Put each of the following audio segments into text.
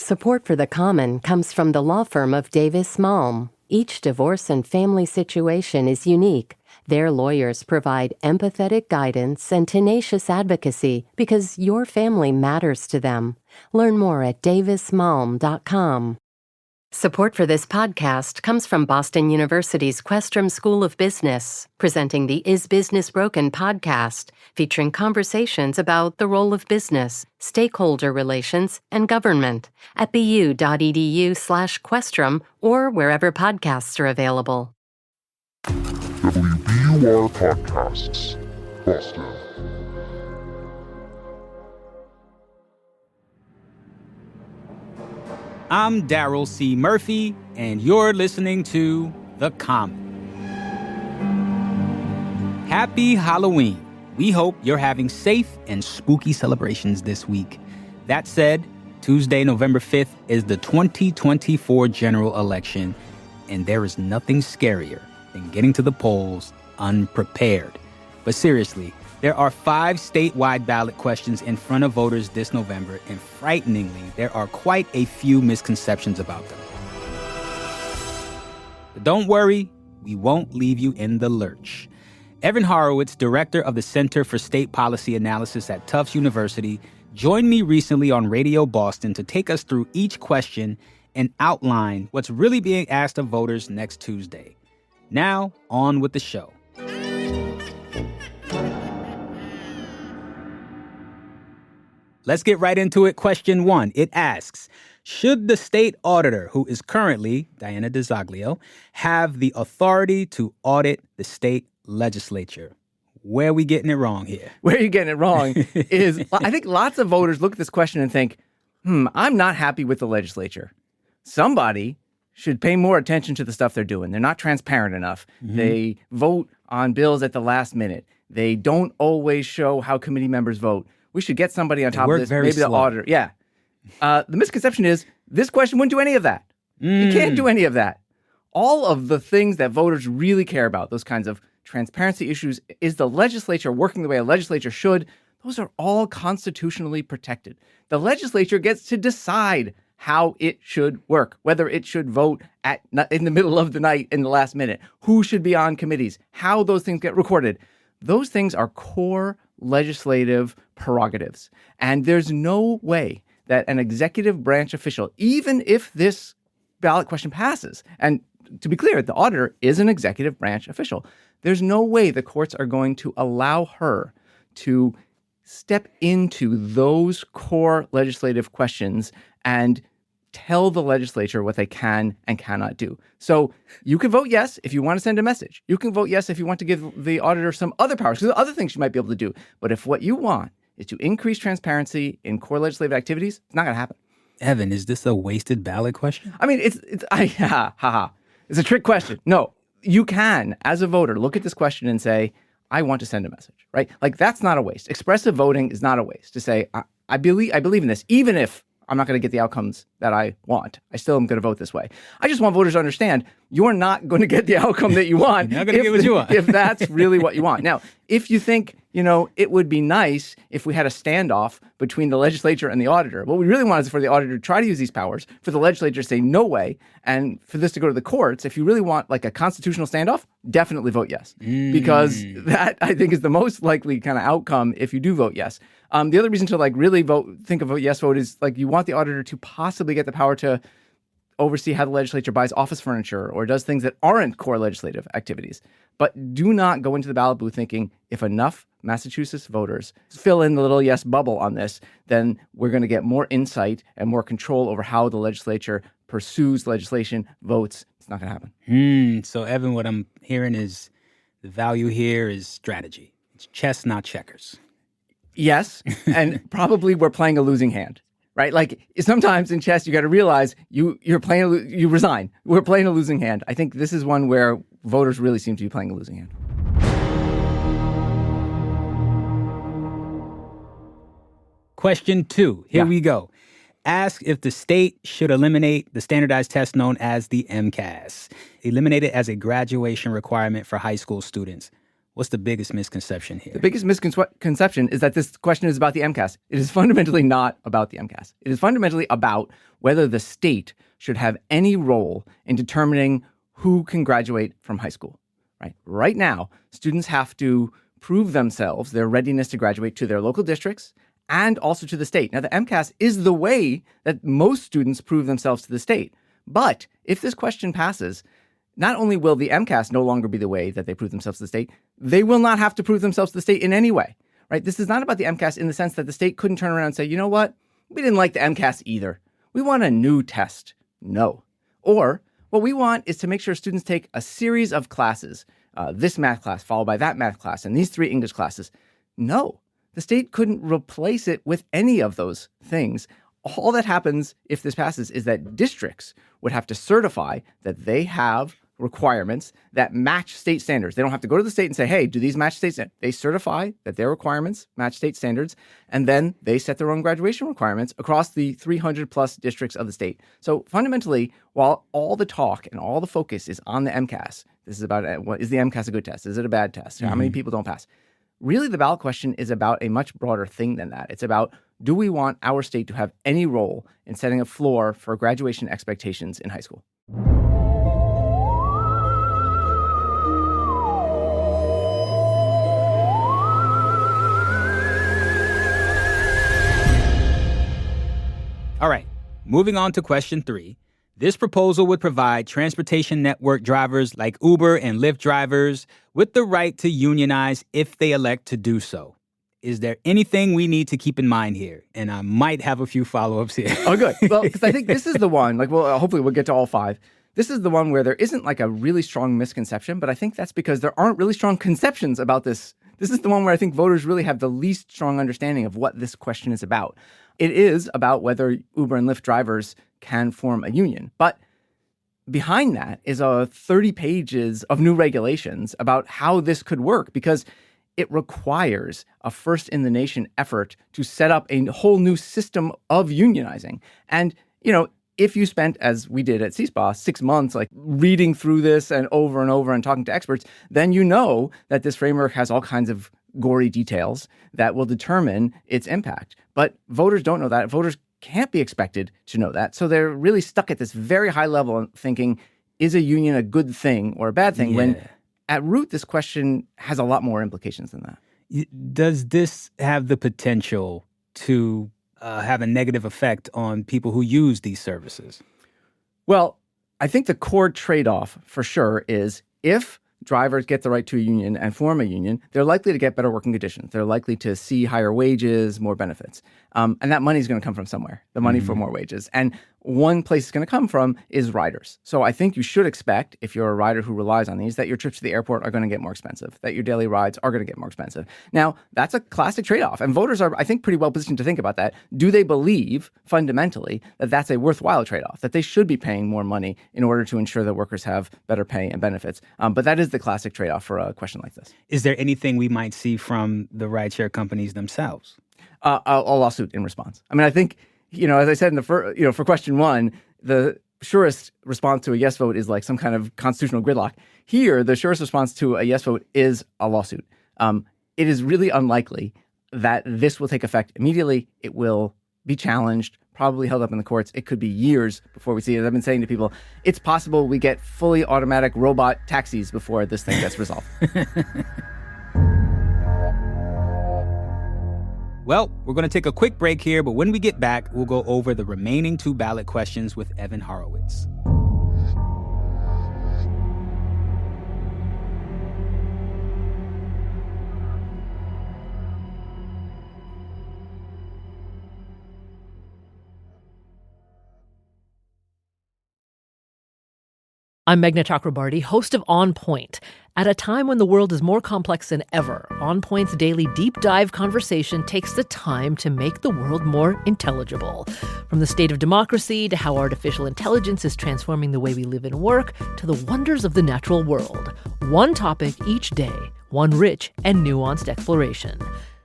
Support for The Common comes from the law firm of Davis Malm. Each divorce and family situation is unique. Their lawyers provide empathetic guidance and tenacious advocacy because your family matters to them. Learn more at davismalm.com. Support for this podcast comes from Boston University's Questrom School of Business, presenting the Is Business Broken podcast, featuring conversations about the role of business, stakeholder relations, and government at bu.edu/Questrom or wherever podcasts are available. WBUR Podcasts, Boston. I'm Daryl C. Murphy, and you're listening to The Common. Happy Halloween. We hope you're having safe and spooky celebrations this week. That said, Tuesday, November 5th is the 2024 general election, and there is nothing scarier than getting to the polls unprepared. But seriously, there are 5 statewide ballot questions in front of voters this November, and frighteningly, there are quite a few misconceptions about them. But don't worry, we won't leave you in the lurch. Evan Horowitz, director of the Center for State Policy Analysis at Tufts University, joined me recently on Radio Boston to take us through each question and outline what's really being asked of voters next Tuesday. Now, on with the show. Let's get right into it. Question 1. It asks, should the state auditor, who is currently Diana DeZoglio, have the authority to audit the state legislature? Where are we getting it wrong here? Where you're getting it wrong is, I think lots of voters look at this question and think, I'm not happy with the legislature. Somebody should pay more attention to the stuff they're doing. They're not transparent enough. Mm-hmm. They vote on bills at the last minute. They don't always show how committee members vote. We should get somebody on top of this, maybe the auditor. Yeah. The misconception is this question wouldn't do any of that. You can't do any of that. All of the things that voters really care about, those kinds of transparency issues, is the legislature working the way a legislature should? Those are all constitutionally protected. The legislature gets to decide how it should work, whether it should vote in the middle of the night in the last minute, who should be on committees, how those things get recorded. Those things are core legislative prerogatives. And there's no way that an executive branch official, even if this ballot question passes, and to be clear, the auditor is an executive branch official, there's no way the courts are going to allow her to step into those core legislative questions and tell the legislature what they can and cannot do. So you can vote yes if you want to send a message. You can vote yes if you want to give the auditor some other powers, because there are other things she might be able to do. But if what you want is to increase transparency in core legislative activities, it's not going to happen. Evan, is this a wasted ballot question? I mean, it's a trick question. No, you can, as a voter, look at this question and say, I want to send a message, right? Like, that's not a waste. Expressive voting is not a waste. To say, I believe in this, even if I'm not going to get the outcomes that I want. I still am going to vote this way. I just want voters to understand you're not going to get the outcome that you want. You're not going to get what you want. If that's really what you want. Now, if you think, it would be nice if we had a standoff between the legislature and the auditor. What we really want is for the auditor to try to use these powers, for the legislature to say no way, and for this to go to the courts. If you really want like a constitutional standoff, definitely vote yes. Because that, I think, is the most likely kind of outcome if you do vote yes. The other reason to really think of a yes vote is you want the auditor to possibly get the power to oversee how the legislature buys office furniture or does things that aren't core legislative activities. But do not go into the ballot booth thinking if enough Massachusetts voters fill in the little yes bubble on this, then we're going to get more insight and more control over how the legislature pursues legislation, votes. It's not going to happen. So, Evan, what I'm hearing is the value here is strategy. It's chess, not checkers. Yes, and probably we're playing a losing hand, right? Sometimes in chess, you got to realize you resign. We're playing a losing hand. I think this is one where voters really seem to be playing a losing hand. Question 2. Here we go. Ask if the state should eliminate the standardized test known as the MCAS. Eliminate it as a graduation requirement for high school students. What's the biggest misconception here? The biggest misconception is that this question is about the MCAS. It is fundamentally not about the MCAS. It is fundamentally about whether the state should have any role in determining who can graduate from high school. Right now, students have to prove themselves, their readiness to graduate, to their local districts and also to the state. Now, the MCAS is the way that most students prove themselves to the state. But if this question passes, not only will the MCAS no longer be the way that they prove themselves to the state, they will not have to prove themselves to the state in any way, right? This is not about the MCAS in the sense that the state couldn't turn around and say, you know what? We didn't like the MCAS either. We want a new test. No. Or what we want is to make sure students take a series of classes, this math class followed by that math class and these 3 English classes. No, the state couldn't replace it with any of those things. All that happens if this passes is that districts would have to certify that they have requirements that match state standards. They don't have to go to the state and say, hey, do these match state standards? They certify that their requirements match state standards, and then they set their own graduation requirements across the 300 plus districts of the state. So fundamentally, while all the talk and all the focus is on the MCAS, this is about, is the MCAS a good test? Is it a bad test? How many people don't pass? Really, the ballot question is about a much broader thing than that. It's about, do we want our state to have any role in setting a floor for graduation expectations in high school? All right, moving on to question 3. This proposal would provide transportation network drivers like Uber and Lyft drivers with the right to unionize if they elect to do so. Is there anything we need to keep in mind here? And I might have a few follow-ups here. Oh, good. Well, because I think this is the one, hopefully we'll get to all 5. This is the one where there isn't a really strong misconception, but I think that's because there aren't really strong conceptions about this. This is the one where I think voters really have the least strong understanding of what this question is about. It is about whether Uber and Lyft drivers can form a union. But behind that is 30 pages of new regulations about how this could work, because it requires a first-in-the-nation effort to set up a whole new system of unionizing. And, if you spent, as we did at CSPA, 6 months reading through this and over and talking to experts, then you know that this framework has all kinds of gory details that will determine its impact. But voters don't know that. Voters can't be expected to know that. So they're really stuck at this very high level thinking, is a union a good thing or a bad thing? Yeah. When at root, this question has a lot more implications than that. Does this have the potential to have a negative effect on people who use these services? Well, I think the core trade-off for sure is if drivers get the right to a union and form a union, they're likely to get better working conditions. They're likely to see higher wages, more benefits. And that money is going to come from somewhere, the money for more wages. And one place it's going to come from is riders. So I think you should expect, if you're a rider who relies on these, that your trips to the airport are going to get more expensive, that your daily rides are going to get more expensive. Now, that's a classic trade-off. And voters are, I think, pretty well positioned to think about that. Do they believe, fundamentally, that that's a worthwhile trade-off, that they should be paying more money in order to ensure that workers have better pay and benefits? But that is the classic trade-off for a question like this. Is there anything we might see from the rideshare companies themselves? A lawsuit in response. I mean, I think, as I said in the for question 1, the surest response to a yes vote is some kind of constitutional gridlock. Here, the surest response to a yes vote is a lawsuit. It is really unlikely that this will take effect immediately. It will be challenged, probably held up in the courts. It could be years before we see it. I've been saying to people, it's possible we get fully automatic robot taxis before this thing gets resolved. Well, we're going to take a quick break here, but when we get back, we'll go over the remaining 2 ballot questions with Evan Horowitz. I'm Meghna Chakrabarty, host of On Point. At a time when the world is more complex than ever, On Point's daily deep dive conversation takes the time to make the world more intelligible. From the state of democracy to how artificial intelligence is transforming the way we live and work to the wonders of the natural world. One topic each day, one rich and nuanced exploration.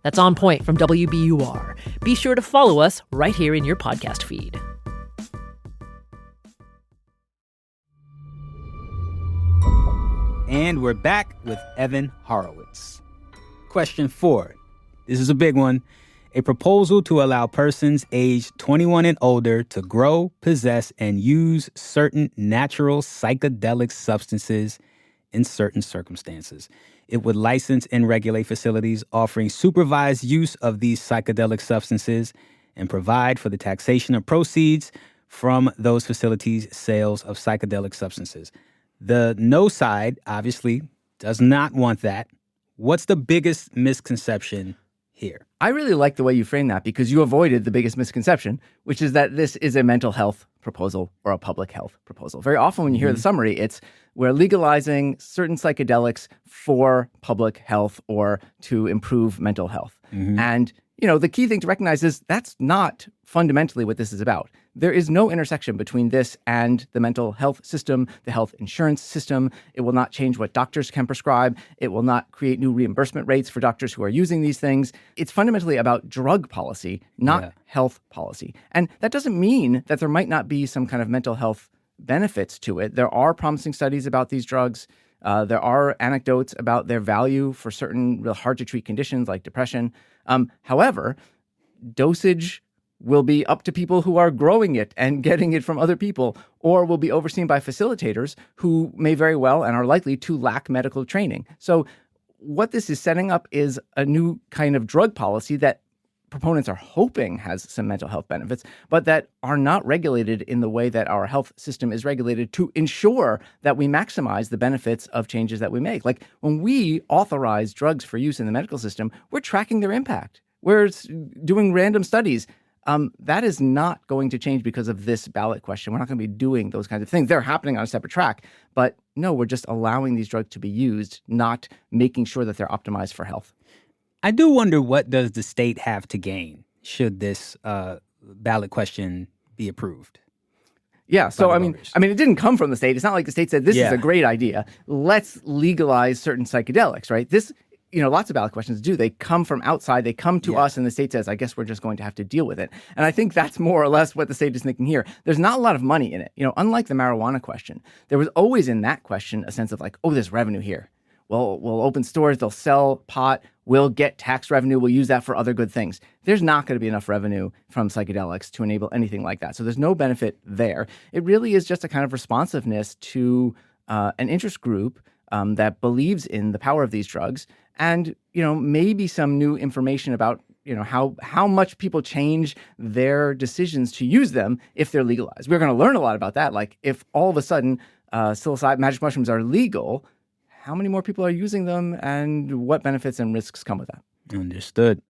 That's On Point from WBUR. Be sure to follow us right here in your podcast feed. And we're back with Evan Horowitz. Question 4. This is a big one. A proposal to allow persons aged 21 and older to grow, possess, and use certain natural psychedelic substances in certain circumstances. It would license and regulate facilities offering supervised use of these psychedelic substances and provide for the taxation of proceeds from those facilities' sales of psychedelic substances. The no side, obviously, does not want that. What's the biggest misconception here? I really like the way you frame that because you avoided the biggest misconception, which is that this is a mental health proposal or a public health proposal. Very often when you hear the summary, it's we're legalizing certain psychedelics for public health or to improve mental health. And, you know, the key thing to recognize is that's not fundamentally what this is about. There is no intersection between this and the mental health system, the health insurance system. It will not change what doctors can prescribe. It will not create new reimbursement rates for doctors who are using these things. It's fundamentally about drug policy, not health policy. And that doesn't mean that there might not be some kind of mental health benefits to it. There are promising studies about these drugs. There are anecdotes about their value for certain real hard-to-treat conditions like depression. However, dosage will be up to people who are growing it and getting it from other people, or will be overseen by facilitators who may very well and are likely to lack medical training. So what this is setting up is a new kind of drug policy that proponents are hoping has some mental health benefits, but that are not regulated in the way that our health system is regulated to ensure that we maximize the benefits of changes that we make. Like when we authorize drugs for use in the medical system, we're tracking their impact. We're doing random studies. That is not going to change because of this ballot question. We're not going to be doing those kinds of things. They're happening on a separate track. But no, we're just allowing these drugs to be used, not making sure that they're optimized for health. I do wonder, what does the state have to gain should this ballot question be approved? Yeah, so I mean, it didn't come from the state. It's not like the state said, this is a great idea. Let's legalize certain psychedelics, right? This, lots of ballot questions do. They come from outside. They come to us, and the state says, I guess we're just going to have to deal with it. And I think that's more or less what the state is thinking here. There's not a lot of money in it. Unlike the marijuana question, there was always in that question a sense of like, oh, there's revenue here. Well, we'll open stores. They'll sell pot. We'll get tax revenue. We'll use that for other good things. There's not going to be enough revenue from psychedelics to enable anything like that. So there's no benefit there. It really is just a kind of responsiveness to an interest group that believes in the power of these drugs, and maybe some new information about how much people change their decisions to use them if they're legalized. We're going to learn a lot about that. Like if all of a sudden psilocybin, magic mushrooms are legal, how many more people are using them, and what benefits and risks come with that? Understood.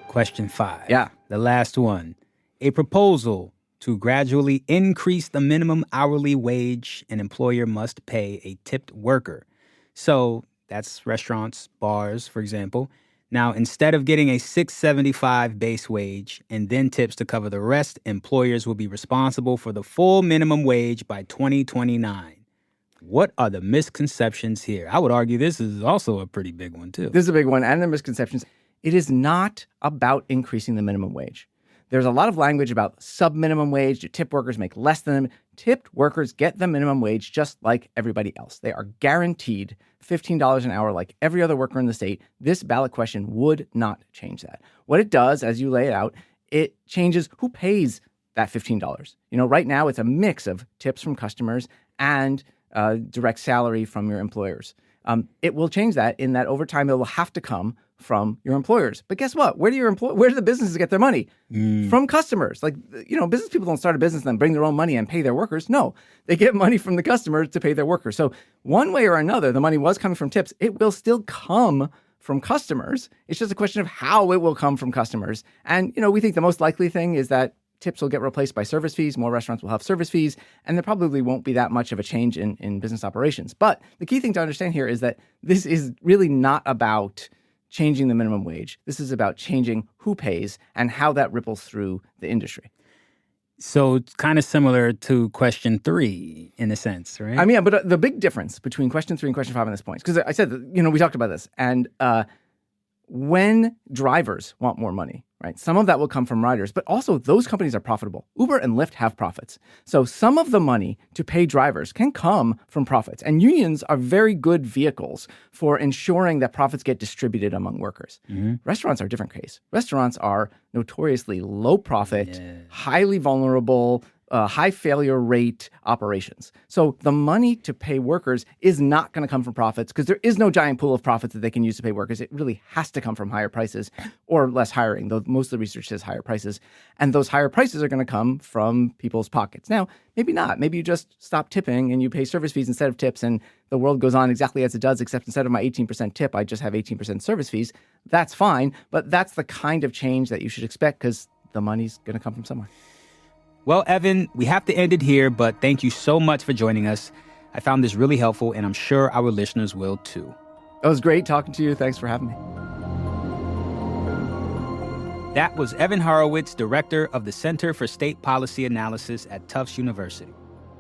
Question 5. Yeah. The last one. A proposal to gradually increase the minimum hourly wage an employer must pay a tipped worker. So that's restaurants, bars, for example. Now, instead of getting a $6.75 base wage and then tips to cover the rest, employers will be responsible for the full minimum wage by 2029. What are the misconceptions here? I would argue this is also a pretty big one, too. This is a big one, and the misconceptions. It is not about increasing the minimum wage. There's a lot of language about sub-minimum wage. Do tip workers make less than them? Tipped workers get the minimum wage just like everybody else. They are guaranteed $15 an hour like every other worker in the state. This ballot question would not change that. What it does, as you lay it out, it changes who pays that $15. Right now it's a mix of tips from customers and direct salary from your employers. It will change that in that over time it will have to come from your employers. But guess what? Where do the businesses get their money? From customers. Like, business people don't start a business and then bring their own money and pay their workers. No, they get money from the customers to pay their workers. So one way or another, the money was coming from tips. It will still come from customers. It's just a question of how it will come from customers. And, we think the most likely thing is that tips will get replaced by service fees. More restaurants will have service fees, and there probably won't be that much of a change in business operations. But the key thing to understand here is that this is really not about changing the minimum wage. This is about changing who pays and how that ripples through the industry. So it's kind of similar to question 3 in a sense, right? But the big difference between question 3 and question 5 on this point, because I said, we talked about this, and when drivers want more money, right, some of that will come from riders, but also those companies are profitable. Uber and Lyft have profits. So some of the money to pay drivers can come from profits. And unions are very good vehicles for ensuring that profits get distributed among workers. Restaurants are a different case. Restaurants are notoriously low profit, highly vulnerable, high failure rate operations. So the money to pay workers is not going to come from profits because there is no giant pool of profits that they can use to pay workers. It really has to come from higher prices or less hiring, though most of the research says higher prices. And those higher prices are going to come from people's pockets. Now, maybe not. Maybe you just stop tipping and you pay service fees instead of tips and the world goes on exactly as it does, except instead of my 18% tip, I just have 18% service fees. That's fine. But that's the kind of change that you should expect because the money's going to come from somewhere. Well, Evan, we have to end it here, but thank you so much for joining us. I found this really helpful, and I'm sure our listeners will too. It was great talking to you. Thanks for having me. That was Evan Horowitz, director of the Center for State Policy Analysis at Tufts University.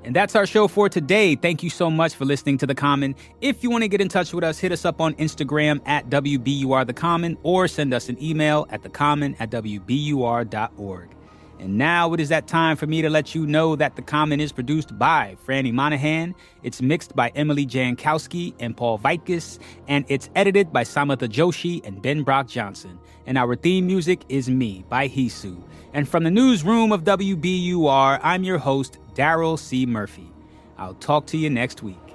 And that's our show for today. Thank you so much for listening to The Common. If you want to get in touch with us, hit us up on Instagram at WBURTheCommon or send us an email at thecommon@wbur.org. And now it is that time for me to let you know that The Common is produced by Franny Monahan. It's mixed by Emily Jankowski and Paul Vaitkus. And it's edited by Samatha Joshi and Ben Brock Johnson. And our theme music is Me by Hisu. And from the newsroom of WBUR, I'm your host, Daryl C. Murphy. I'll talk to you next week.